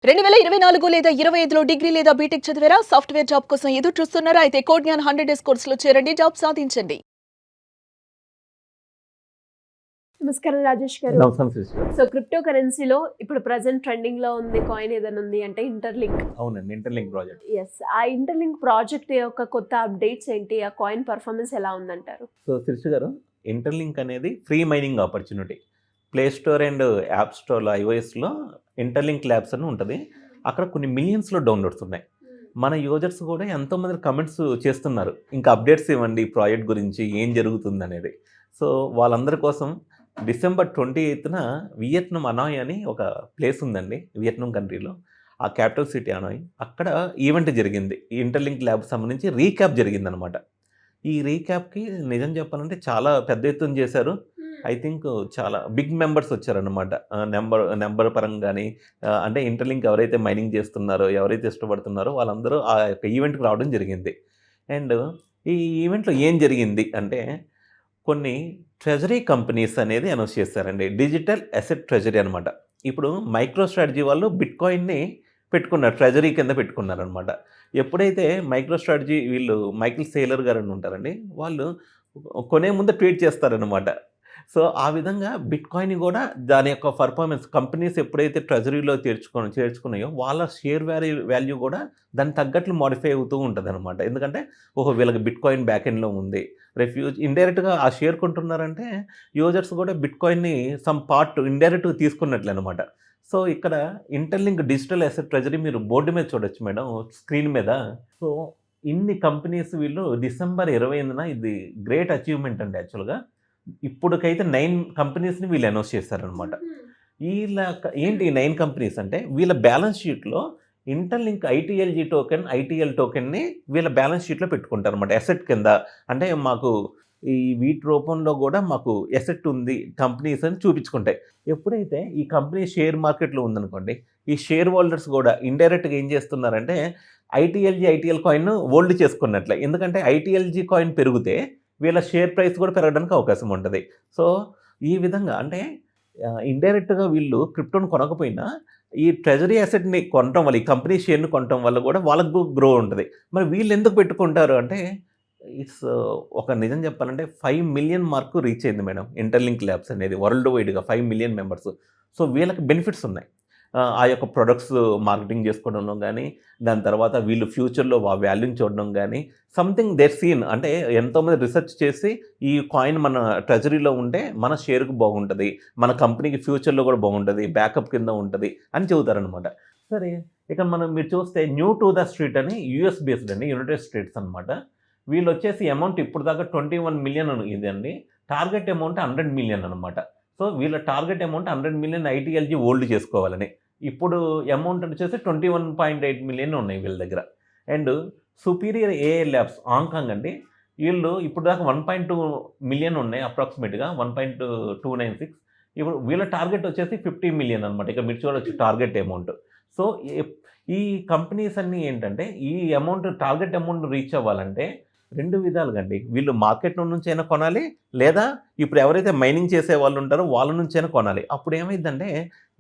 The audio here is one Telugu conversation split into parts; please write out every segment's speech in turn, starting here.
2024 లేదా 25లో డిగ్రీ లేదా బీటెక్ చదివారా? సాఫ్ట్‌వేర్ జాబ్ కోసం ఎదురు చూస్తున్నారా? అయితే కోడ్ జ్ఞాన్ 100 డేస్ కోర్సులో చేరండి. జాబ్ సాధించండి. నమస్కారం రాజేష్ గారు. నమస్కారం సిస్టర్. సో క్రిప్టో కరెన్సీలో ఇప్పుడు ప్రెజెంట్ ట్రెండింగ్ లో ఉంది కాయిన్ ఏదైనా ఉంది అంటే ఇంటర్లింక్. అవునండి, ఇంటర్లింక్ ప్రాజెక్ట్. ఆ ఇంటర్లింక్ ప్రాజెక్ట్ యొక్క కొత్త అప్డేట్స్ ఏంటి? ఆ కాయిన్ పర్ఫార్మెన్స్ ఎలా ఉందంటారు? సో సిస్టర్ గారు, ఇంటర్లింక్ అనేది free mining opportunity. Play store and app స్టోర్లో ఐఓఎస్లో ఇంటర్లింక్ ల్యాబ్స్ అని ఉంటుంది. అక్కడ కొన్ని మిలియన్స్లో డౌన్లోడ్స్ ఉన్నాయి. మన యూజర్స్ కూడా ఎంతోమంది కమెంట్స్ చేస్తున్నారు, ఇంకా అప్డేట్స్ ఇవ్వండి ఈ ప్రాజెక్ట్ గురించి, ఏం జరుగుతుంది అనేది. సో వాళ్ళందరి కోసం December 28న వియత్నాం అనాయ్ అని ఒక ప్లేస్ ఉందండి వియత్నాం కంట్రీలో, ఆ క్యాపిటల్ సిటీ అనాయ్. అక్కడ ఈవెంట్ జరిగింది, ఈ ఇంటర్లింక్ ల్యాబ్ సంబంధించి రీక్యాప్ జరిగిందనమాట. ఈ రీక్యాప్కి నిజం చెప్పాలంటే చాలా పెద్ద ఎత్తున చేశారు. ఐ థింక్ చాలా బిగ్ మెంబర్స్ వచ్చారనమాట. నెంబర్ పరంగా కానీ, అంటే ఇంటర్లింక్ ఎవరైతే మైనింగ్ చేస్తున్నారో, ఎవరైతే ఇష్టపడుతున్నారో వాళ్ళందరూ ఆ యొక్క ఈవెంట్కి రావడం జరిగింది. అండ్ ఈ ఈవెంట్లో ఏం జరిగింది అంటే, కొన్ని ట్రెజరీ కంపెనీస్ అనేది అనౌన్స్ చేశారండి. డిజిటల్ అసెట్ ట్రెజరీ అనమాట. ఇప్పుడు మైక్రో స్ట్రాటజీ వాళ్ళు బిట్కాయిన్ని పెట్టుకున్నారు, ట్రెజరీ కింద పెట్టుకున్నారనమాట. ఎప్పుడైతే మైక్రో స్ట్రాటజీ వీళ్ళు మైకిల్ సేలర్ గారు అని ఉంటారండి, వాళ్ళు కొనే ముందు ట్వీట్ చేస్తారనమాట. సో ఆ విధంగా బిట్కాయిన్ కూడా దాని యొక్క పర్ఫార్మెన్స్ కంపెనీస్ ఎప్పుడైతే ట్రెజరీలో చేర్చుకున్నాయో వాళ్ళ షేర్ వాల్యూ కూడా దానికి తగ్గట్లు మోడిఫై అవుతూ ఉంటుంది అనమాట. ఎందుకంటే ఓహో వీళ్ళకి బిట్కాయిన్ బ్యాక్ ఎండ్లో ఉంది, ఇండైరెక్ట్గా ఆ షేర్ కొంటున్నారంటే యూజర్స్ కూడా బిట్కాయిన్ని సమ్ పార్ట్ ఇండైరెక్ట్గా తీసుకున్నట్లు అనమాట. సో ఇక్కడ ఇంటర్లింక్ డిజిటల్ అసెట్ ట్రెజరీ మీరు బోర్డు మీద చూడొచ్చు మేడం, స్క్రీన్ మీద. సో ఇన్ని కంపెనీస్ వీళ్ళు December 28న, ఇది గ్రేట్ అచీవ్మెంట్ అండి యాక్చువల్గా. ఇప్పటికైతే 9 కంపెనీస్ని వీళ్ళు అనౌన్స్ చేశారనమాట. వీళ్ళ ఏంటి 9 కంపెనీస్ అంటే, వీళ్ళ బ్యాలెన్స్ షీట్లో ఇంటర్లింక్ ఐటీఎల్జీ టోకెన్, ఐటీఎల్ టోకెన్ని వీళ్ళ బ్యాలెన్స్ షీట్లో పెట్టుకుంటారు అనమాట ఎసెట్ కింద. అంటే మాకు ఈ వీటి రూపంలో కూడా మాకు ఎసెట్ ఉంది కంపెనీస్ అని చూపించుకుంటాయి. ఎప్పుడైతే ఈ కంపెనీ షేర్ మార్కెట్లో ఉందనుకోండి, ఈ షేర్ హోల్డర్స్ కూడా ఇండైరెక్ట్గా ఏం చేస్తున్నారంటే ఐటీఎల్ కాయిన్ హోల్డ్ చేసుకున్నట్లే. ఎందుకంటే ఐటీఎల్జీ కాయిన్ పెరిగితే వీళ్ళ షేర్ ప్రైస్ కూడా పెరగడానికి అవకాశం ఉంటుంది. సో ఈ విధంగా అంటే ఇండైరెక్ట్గా వీళ్ళు క్రిప్టోని కొనకపోయినా ఈ ట్రెజరీ అసెట్ని కొనటం వల్ల, ఈ కంపెనీ షేర్ని కొనటం వల్ల కూడా వాళ్ళకు గ్రో ఉంటుంది. మరి వీళ్ళు ఎందుకు పెట్టుకుంటారు అంటే, ఇట్స్ ఒక నిజం చెప్పాలంటే 5 మిలియన్ మార్కు రీచ్ అయింది మేడం ఇంటర్లింక్ ల్యాబ్స్ అనేది వరల్డ్ వైడ్గా 5 మిలియన్ మెంబర్స్. సో వీళ్ళకి బెనిఫిట్స్ ఉన్నాయి. ఆ యొక్క ప్రొడక్ట్స్ మార్కెటింగ్ చేసుకోవడంలో కానీ, దాని తర్వాత వీళ్ళు ఫ్యూచర్లో ఆ వాల్యూని చూడడం కానీ, సంథింగ్ దేర్ సీన్ అంటే ఎంతోమంది రీసెర్చ్ చేసి ఈ కాయిన్ మన ట్రెజరీలో ఉంటే మన షేర్కు బాగుంటుంది, మన కంపెనీకి ఫ్యూచర్లో కూడా బాగుంటుంది, బ్యాకప్ కింద ఉంటుంది అని చెబుతారనమాట. సరే, ఇక మీరు చూస్తే న్యూ టు ద స్ట్రీట్ అని యూఎస్ బేస్డ్ అండి, యునైటెడ్ స్టేట్స్ అనమాట. వీళ్ళు వచ్చేసి అమౌంట్ ఇప్పుడు దాకా 21 మిలియన్ ఇదండి. టార్గెట్ అమౌంట్ 100 మిలియన్ అనమాట. సో వీళ్ళ target amount 100 million ITLG hold చేసుకోవాలని. ఇప్పుడు అమౌంట్ వచ్చేసి 21.8 మిలియన్ ఉన్నాయి వీళ్ళ దగ్గర. And superior AI labs Hong Kong అండి, వీళ్ళు ఇప్పుడు దాకా 1.2 మిలియన్ ఉన్నాయి అప్రాక్సిమేట్గా, 1.296. ఇప్పుడు వీళ్ళ టార్గెట్ వచ్చేసి 50 మిలియన్ అనమాట. ఇక మీరు చూడవచ్చు టార్గెట్ అమౌంట్. సో ఈ కంపెనీస్ అన్నీ ఏంటంటే ఈ అమౌంట్, టార్గెట్ అమౌంట్ రీచ్ అవ్వాలంటే 2 విధాలుగా అండి. వీళ్ళు మార్కెట్ నుంచి అయినా కొనాలి, లేదా ఇప్పుడు ఎవరైతే మైనింగ్ చేసే వాళ్ళు ఉంటారో వాళ్ళ నుంచి అయినా కొనాలి. అప్పుడు ఏమైందంటే,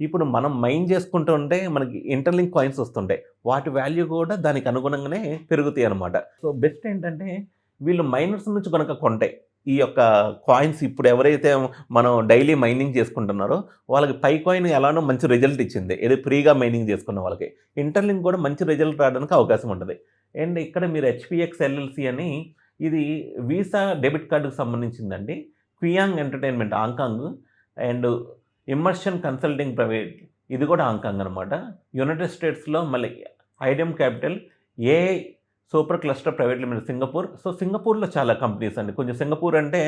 ఇప్పుడు మనం మైన్ చేసుకుంటూ ఉంటే మనకి ఇంటర్లింక్ కాయిన్స్ వస్తుంటాయి, వాటి వాల్యూ కూడా దానికి అనుగుణంగానే పెరుగుతాయి అనమాట. సో బెస్ట్ ఏంటంటే వీళ్ళు మైనర్స్ నుంచి కనుక కొంటాయి ఈ యొక్క కాయిన్స్. ఇప్పుడు ఎవరైతే మనం డైలీ మైనింగ్ చేసుకుంటున్నారో వాళ్ళకి పై కాయిన్ ఎలానో మంచి రిజల్ట్ ఇచ్చింది, ఏదో ఫ్రీగా మైనింగ్ చేసుకున్న వాళ్ళకి ఇంటర్లింక్ కూడా మంచి రిజల్ట్ రావడానికి అవకాశం ఉంటుంది. అండ్ ఇక్కడ మీరు హెచ్పిఎక్స్ ఎల్ఎల్సి అని, ఇది వీసా డెబిట్ కార్డుకు సంబంధించిందండి. Qiang entertainment Hong Kong, and immersion consulting private, ఇది కూడా హాంకాంగ్ అనమాట. యునైటెడ్ స్టేట్స్లో మళ్ళీ IDM capital, AI super cluster private limited Singapore. So సింగపూర్లో చాలా కంపెనీస్ అండి. కొంచెం సింగపూర్ అంటే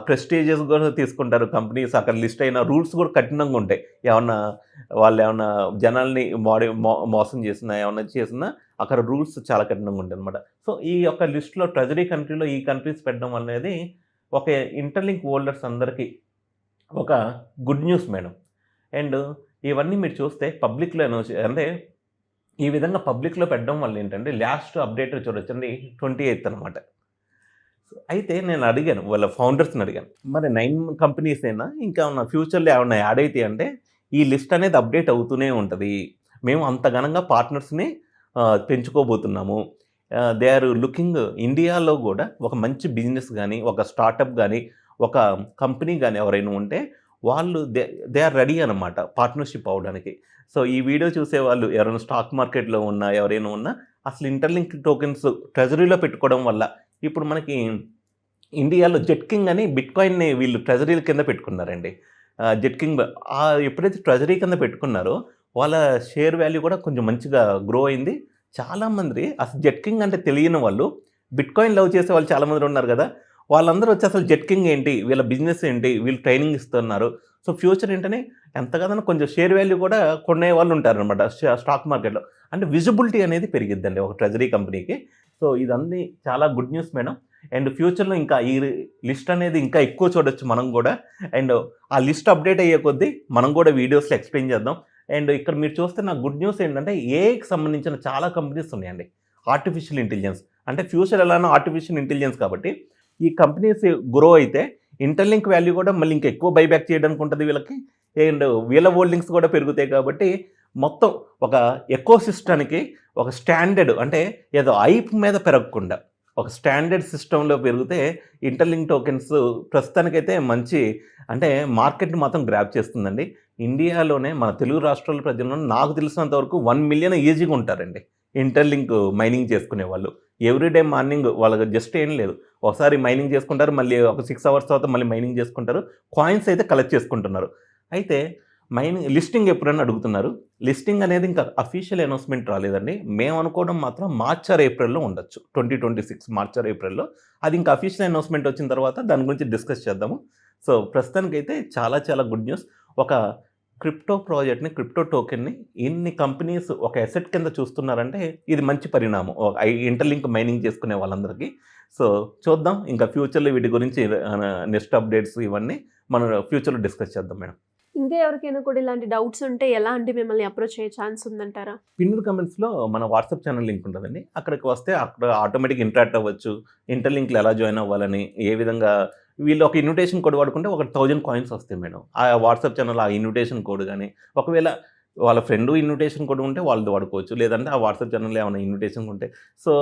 ప్రెస్టీజియస్ కూడా తీసుకుంటారు కంపెనీస్. అక్కడ లిస్ట్ అయిన రూల్స్ కూడా కఠినంగా ఉంటాయి. వాళ్ళు ఏమన్నా జనాల్ని మోసం చేసినా, ఏమన్నా చేసినా అక్కడ రూల్స్ చాలా కఠినంగా ఉంటాయి అనమాట. సో ఈ యొక్క లిస్ట్లో ట్రెజరీ కంట్రీలో ఈ కంట్రీస్ పెట్టడం అనేది ఒక ఇంటర్లింక్ హోల్డర్స్ అందరికీ ఒక గుడ్ న్యూస్ మేడం. అండ్ ఇవన్నీ మీరు చూస్తే పబ్లిక్లో అంటే ఈ విధంగా పబ్లిక్లో పెట్టడం వల్ల ఏంటంటే లాస్ట్ అప్డేట్ చూడొచ్చండి 28th అనమాట. అయితే నేను అడిగాను, వాళ్ళ ఫౌండర్స్ని అడిగాను, మరి 9 కంపెనీస్ అయినా ఇంకా ఉన్న ఫ్యూచర్లో ఏమన్నా యాడ్ అవుతాయి అంటే, ఈ లిస్ట్ అనేది అప్డేట్ అవుతూనే ఉంటుంది. మేము అంత ఘనంగా పార్ట్నర్స్ని పెంచుకోబోతున్నాము. దే ఆర్ లుకింగ్ ఇండియాలో కూడా ఒక మంచి బిజినెస్ కానీ, ఒక స్టార్టప్ కానీ, ఒక కంపెనీ కానీ ఎవరైనా ఉంటే వాళ్ళు దే ఆర్ రెడీ అనమాట పార్ట్నర్షిప్ అవ్వడానికి. సో ఈ వీడియో చూసే వాళ్ళు ఎవరైనా స్టాక్ మార్కెట్లో ఉన్నా, ఎవరైనా ఉన్నా అసలు ఇంటర్లింక్ టోకెన్స్ ట్రెజరీలో పెట్టుకోవడం వల్ల ఇప్పుడు మనకి ఇండియాలో జెట్కింగ్ అని బిట్కాయిన్ని వీళ్ళు ట్రెజరీల కింద పెట్టుకున్నారండి. జెట్కింగ్ ఎప్పుడైతే ట్రెజరీ కింద పెట్టుకున్నారో వాళ్ళ షేర్ వాల్యూ కూడా కొంచెం మంచిగా గ్రో అయింది. చాలామంది అసలు జెట్కింగ్ అంటే తెలియని వాళ్ళు, బిట్కాయిన్ లవ్ చేసే వాళ్ళు చాలామంది ఉన్నారు కదా, వాళ్ళందరూ వచ్చి అసలు జెట్కింగ్ ఏంటి, వీళ్ళ బిజినెస్ ఏంటి, వీళ్ళు ట్రైనింగ్ ఇస్తున్నారు. సో ఫ్యూచర్ ఏంటనే ఎంత కదన్నా కొంచెం షేర్ వాల్యూ కూడా కొనే వాళ్ళు ఉంటారనమాట స్టాక్ మార్కెట్లో. అంటే విజిబిలిటీ అనేది పెరిగిద్దండి ఒక ట్రెజరీ కంపెనీకి. సో ఇదన్నీ చాలా గుడ్ న్యూస్ మేడం. అండ్ ఫ్యూచర్లో ఇంకా ఈ లిస్ట్ అనేది ఇంకా ఎక్కువ చూడొచ్చు మనం కూడా. అండ్ ఆ లిస్ట్ అప్డేట్ అయ్యే కొద్దీ మనం కూడా వీడియోస్లో ఎక్స్ప్లెయిన్ చేద్దాం. అండ్ ఇక్కడ మీరు చూస్తే నా గుడ్ న్యూస్ ఏంటంటే ఏఐకి సంబంధించిన చాలా కంపెనీస్ ఉన్నాయండి. ఆర్టిఫిషియల్ ఇంటెలిజెన్స్ అంటే ఫ్యూచర్ ఎలానో ఆర్టిఫిషియల్ ఇంటెలిజెన్స్ కాబట్టి ఈ కంపెనీస్ గ్రో అయితే ఇంటర్లింక్ వాల్యూ కూడా మళ్ళీ ఇంకా ఎక్కువ బైబ్యాక్ చేయడానికి ఉంటుంది వీళ్ళకి. అండ్ వీళ్ళ హోల్డింగ్స్ కూడా పెరుగుతాయి కాబట్టి మొత్తం ఒక ఎకో సిస్టానికి ఒక స్టాండర్డ్, అంటే ఏదో ఐప్ మీద పెరగకుండా ఒక స్టాండర్డ్ సిస్టంలో పెరిగితే ఇంటర్లింక్ టోకెన్స్ ప్రస్తుతానికైతే మంచి అంటే మార్కెట్ని మాత్రం గ్రాప్ చేస్తుందండి. ఇండియాలోనే మన తెలుగు రాష్ట్రాల ప్రజల్లో నాకు తెలిసినంత వరకు 1 మిలియన్ ఈజీగా ఉంటారండి ఇంటర్లింక్ మైనింగ్ చేసుకునే వాళ్ళు. ఎవ్రీడే మార్నింగ్ వాళ్ళకి జస్ట్ ఏం లేదు, ఒకసారి మైనింగ్ చేసుకుంటారు, మళ్ళీ ఒక 6 అవర్స్ తర్వాత మళ్ళీ మైనింగ్ చేసుకుంటారు, కాయిన్స్ అయితే కలెక్ట్ చేసుకుంటున్నారు. అయితే మైనింగ్ లిస్టింగ్ ఎప్పుడైనా అడుగుతున్నారు. లిస్టింగ్ అనేది ఇంకా అఫీషియల్ అనౌన్స్మెంట్ రాలేదండి. మేము అనుకోవడం మాత్రం మార్చ్ ఆర్ ఏప్రిల్లో ఉండొచ్చు, 2026 మార్చ్ ఆర్ ఏప్రిల్లో. అది ఇంకా అఫీషియల్ అనౌన్స్మెంట్ వచ్చిన తర్వాత దాని గురించి డిస్కస్ చేద్దాము. సో ప్రస్తుతానికైతే చాలా చాలా గుడ్ న్యూస్. ఒక క్రిప్టో ప్రాజెక్ట్ని, క్రిప్టో టోకెన్ని ఇన్ని కంపెనీస్ ఒక అసెట్ కింద చూస్తున్నారంటే ఇది మంచి పరిణామం ఇంటర్లింక్ మైనింగ్ చేసుకునే వాళ్ళందరికీ. సో చూద్దాం ఇంకా ఫ్యూచర్లో వీటి గురించి నెక్స్ట్ అప్డేట్స్ ఇవన్నీ మనం ఫ్యూచర్లో డిస్కస్ చేద్దాం మేడం. ఇంకా ఎవరికైనా కూడా ఇలాంటి డౌట్స్ ఉంటే ఎలా అంటే మిమ్మల్ని అప్రోచ్ అయ్యే ఛాన్స్ ఉందంటారా? పిన్నర్ కమెంట్స్లో మన వాట్సాప్ ఛానల్ లింక్ ఉంటుందండి. అక్కడికి వస్తే అక్కడ ఆటోమేటిక్ ఇంటరాక్ట్ అవ్వచ్చు, ఇంటర్లింక్లో ఎలా జాయిన్ అవ్వాలని, ఏ విధంగా వీళ్ళు ఒక ఇన్విటేషన్ కోడ్ వాడుకుంటే ఒక 1000 కాయిన్స్ వస్తాయి మేడం. ఆ వాట్సాప్ ఛానల్ ఆ ఇన్విటేషన్ కోడ్ కానీ, ఒకవేళ వాళ్ళ ఫ్రెండ్ ఇన్విటేషన్ కోడ్ ఉంటే వాళ్ళది వాడుకోవచ్చు, లేదంటే ఆ వాట్సాప్ ఛానల్లో ఏమైనా ఇన్విటేషన్ ఉంటే. సో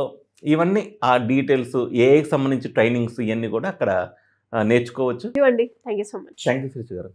ఇవన్నీ ఆ డీటెయిల్స్, ఏఐకి సంబంధించి ట్రైనింగ్స్ ఇవన్నీ కూడా అక్కడ నేర్చుకోవచ్చు. ఇవ్వండి. Thank you so much. Thank you Sreeja గారు.